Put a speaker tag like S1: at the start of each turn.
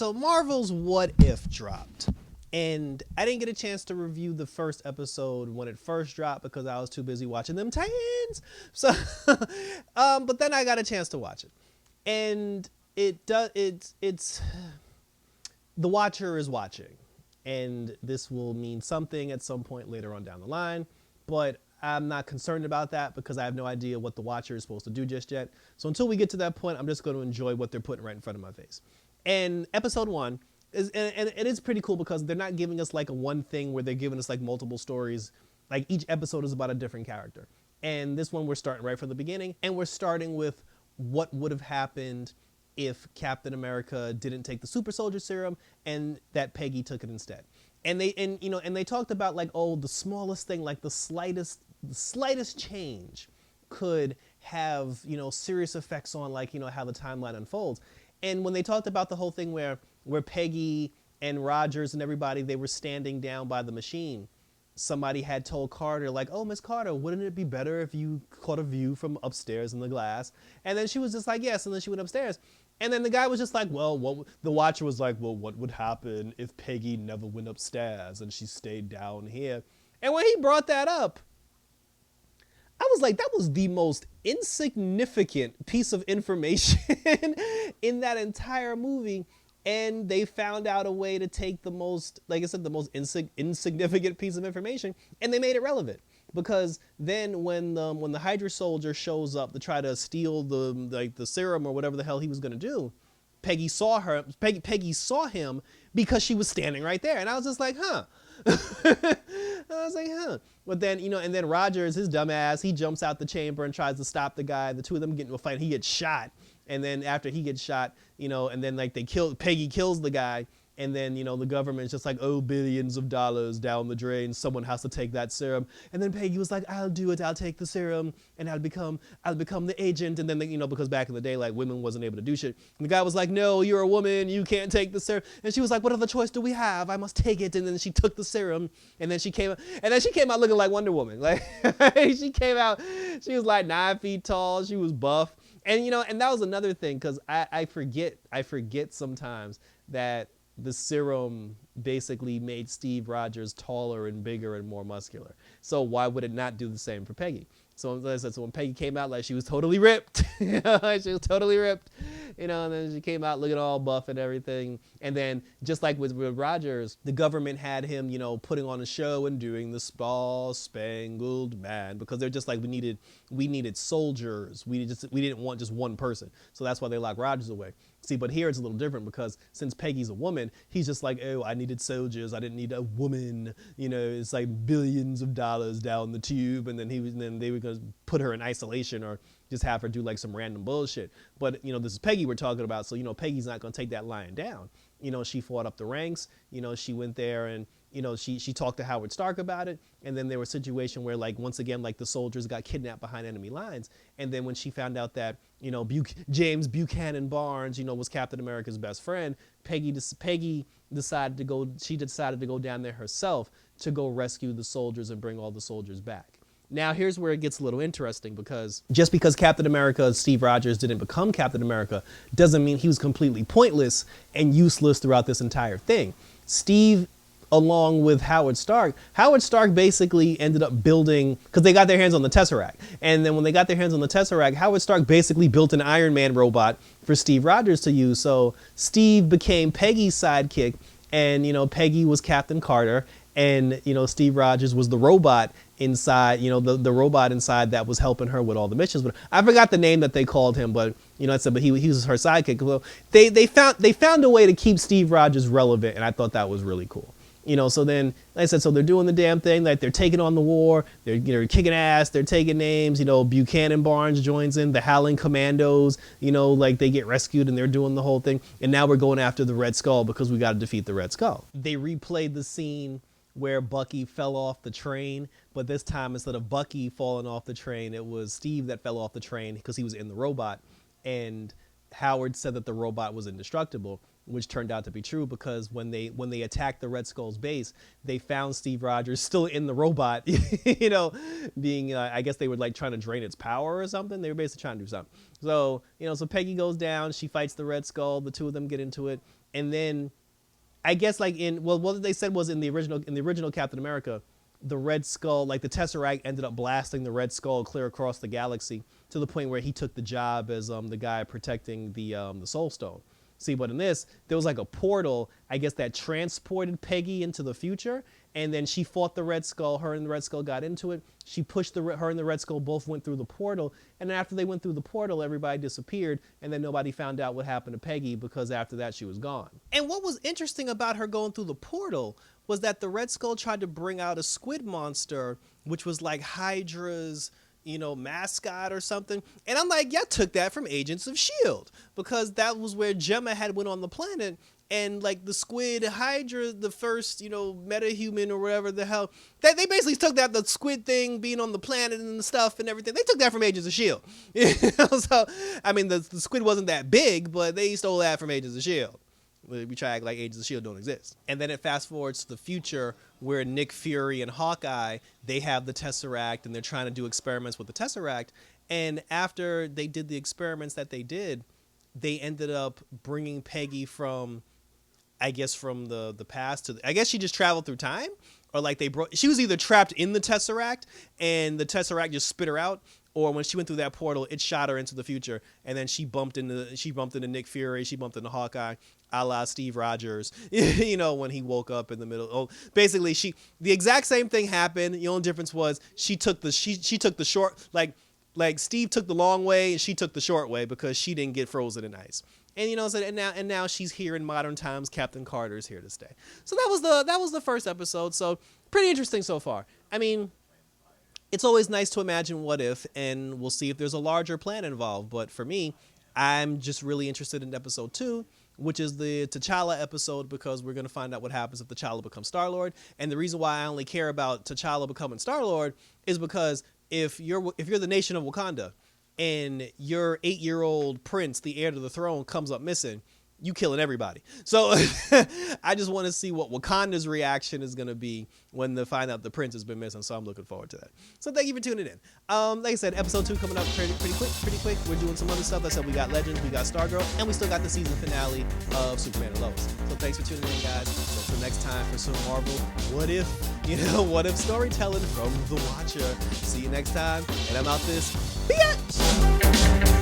S1: So Marvel's What If dropped. And I didn't get a chance to review the first episode when it first dropped because I was too busy watching them Titans. So, but then I got a chance to watch it, and it's the Watcher is watching, and this will mean something at some point later on down the line. But I'm not concerned about that because I have no idea what the Watcher is supposed to do just yet. So until we get to that point, I'm just going to enjoy what they're putting right in front of my face. And episode 1. And it is pretty cool because they're not giving us like a one thing where they're giving us like multiple stories. Like each episode is about a different character. And this one we're starting right from the beginning. And we're starting with what would have happened if Captain America didn't take the super soldier serum and that Peggy took it instead. And they talked about like, oh, the smallest thing, like the slightest change could have, serious effects on like, how the timeline unfolds. And when they talked about the whole thing where Peggy and Rogers and everybody, they were standing down by the machine, somebody had told Carter like, oh, Miss Carter, wouldn't it be better if you caught a view from upstairs in the glass? And then she was just like, yes. And then she went upstairs. And then the guy was just like, well, the Watcher was like, well, what would happen if Peggy never went upstairs and she stayed down here? And when he brought that up, I was like, that was the most insignificant piece of information in that entire movie. And they found out a way to take the most, like I said, the most insignificant piece of information, and they made it relevant. Because then when the Hydra soldier shows up to try to steal the serum or whatever the hell he was going to do, Peggy saw him because she was standing right there. And I was just like, huh. I was like, huh. But then, and then Rogers, his dumbass, he jumps out the chamber and tries to stop the guy. The two of them get into a fight. He gets shot. And then after he gets shot, and then like Peggy kills the guy. And then, the government's just like, oh, billions of dollars down the drain. Someone has to take that serum. And then Peggy was like, I'll do it. I'll take the serum and I'll become the agent. And then, because back in the day, like women wasn't able to do shit. And the guy was like, no, you're a woman. You can't take the serum. And she was like, what other choice do we have? I must take it. And then she took the serum. And then she came out looking like Wonder Woman. Like she came out, she was like 9 feet tall. She was buff. And, and that was another thing because I forget sometimes that the serum basically made Steve Rogers taller and bigger and more muscular. So why would it not do the same for Peggy? So as I said, so when Peggy came out, like she was totally ripped. She was totally ripped. And then she came out looking all buff and everything. And then just like with Rogers, the government had him, putting on a show and doing the Star-Spangled Man because they're just like, we needed soldiers. We didn't want just one person. So that's why they locked Rogers away. See, but here it's a little different because since Peggy's a woman, he's just like, oh, I needed soldiers. I didn't need a woman. It's like billions of dollars down the tube. And then they were going to put her in isolation or just have her do like some random bullshit. But, this is Peggy we're talking about. So, Peggy's not going to take that lying down. She fought up the ranks. She went there and, she talked to Howard Stark about it. And then there was a situation where, like, once again, like the soldiers got kidnapped behind enemy lines. And then when she found out that, James Buchanan Barnes, was Captain America's best friend, Peggy decided to go down there herself to go rescue the soldiers and bring all the soldiers back. Now, here's where it gets a little interesting because just because Captain America, Steve Rogers, didn't become Captain America doesn't mean he was completely pointless and useless throughout this entire thing. Steve, along with Howard Stark basically ended up building, because they got their hands on the Tesseract. And then when they got their hands on the Tesseract, Howard Stark basically built an Iron Man robot for Steve Rogers to use. So Steve became Peggy's sidekick and, Peggy was Captain Carter and, Steve Rogers was the robot inside, the robot inside that was helping her with all the missions. But I forgot the name that they called him, but, I said, but he was her sidekick. Well, they found a way to keep Steve Rogers relevant. And I thought that was really cool. So then, like I said, so they're doing the damn thing, like they're taking on the war, they're kicking ass, they're taking names, Buchanan Barnes joins in, the Howling Commandos, like they get rescued and they're doing the whole thing. And now we're going after the Red Skull because we got to defeat the Red Skull. They replayed the scene where Bucky fell off the train, but this time instead of Bucky falling off the train, it was Steve that fell off the train because he was in the robot. And Howard said that the robot was indestructible, which turned out to be true because when they attacked the Red Skull's base, they found Steve Rogers still in the robot, being, I guess they were like trying to drain its power or something. They were basically trying to do something. So, so Peggy goes down, she fights the Red Skull, the two of them get into it. And then I guess like what they said was in the original Captain America, the Red Skull, like the Tesseract ended up blasting the Red Skull clear across the galaxy to the point where he took the job as the guy protecting the Soul Stone. See, but in this, there was like a portal, I guess, that transported Peggy into the future, and then she fought the Red Skull. Her and the Red Skull got into it. She pushed her and the Red Skull both went through the portal, and then after they went through the portal, everybody disappeared, and then nobody found out what happened to Peggy because after that she was gone. And what was interesting about her going through the portal was that the Red Skull tried to bring out a squid monster, which was like Hydra's, mascot or something. And I'm like, y'all took that from Agents of S.H.I.E.L.D. because that was where Gemma had went on the planet. And like the squid Hydra, the first, metahuman or whatever the hell, they basically took that, the squid thing being on the planet and stuff and everything. They took that from Agents of S.H.I.E.L.D. So, I mean, the squid wasn't that big, but they stole that from Agents of S.H.I.E.L.D. We try to act like Agents of S.H.I.E.L.D. don't exist. And then it fast forwards to the future where Nick Fury and Hawkeye, they have the Tesseract and they're trying to do experiments with the Tesseract. And after they did the experiments that they did, they ended up bringing Peggy from, I guess, from the past to, I guess she just traveled through time, or like she was either trapped in the Tesseract and the Tesseract just spit her out, or when she went through that portal, it shot her into the future, and then she bumped into Nick Fury, she bumped into Hawkeye, a la Steve Rogers, when he woke up in the middle. Oh, basically, the exact same thing happened. The only difference was she took the short, like Steve took the long way and she took the short way because she didn't get frozen in ice. And now she's here in modern times. Captain Carter's here to stay. So that was the first episode. So pretty interesting so far. I mean, it's always nice to imagine what if, and we'll see if there's a larger plan involved. But for me, I'm just really interested in episode 2, which is the T'Challa episode, because we're going to find out what happens if T'Challa becomes Star-Lord. And the reason why I only care about T'Challa becoming Star-Lord is because if you're the nation of Wakanda and your 8-year-old prince, the heir to the throne, comes up missing, you killing everybody. So I just want to see what Wakanda's reaction is going to be when they find out the prince has been missing. So I'm looking forward to that. So thank you for tuning in. Like I said, episode 2 coming up pretty quick. We're doing some other stuff. Like I said, we got Legends, we got Stargirl, and we still got the season finale of Superman and Lois. So thanks for tuning in, guys. So until next time for some Marvel what if storytelling from The Watcher. See you next time, and I'm out this bitch.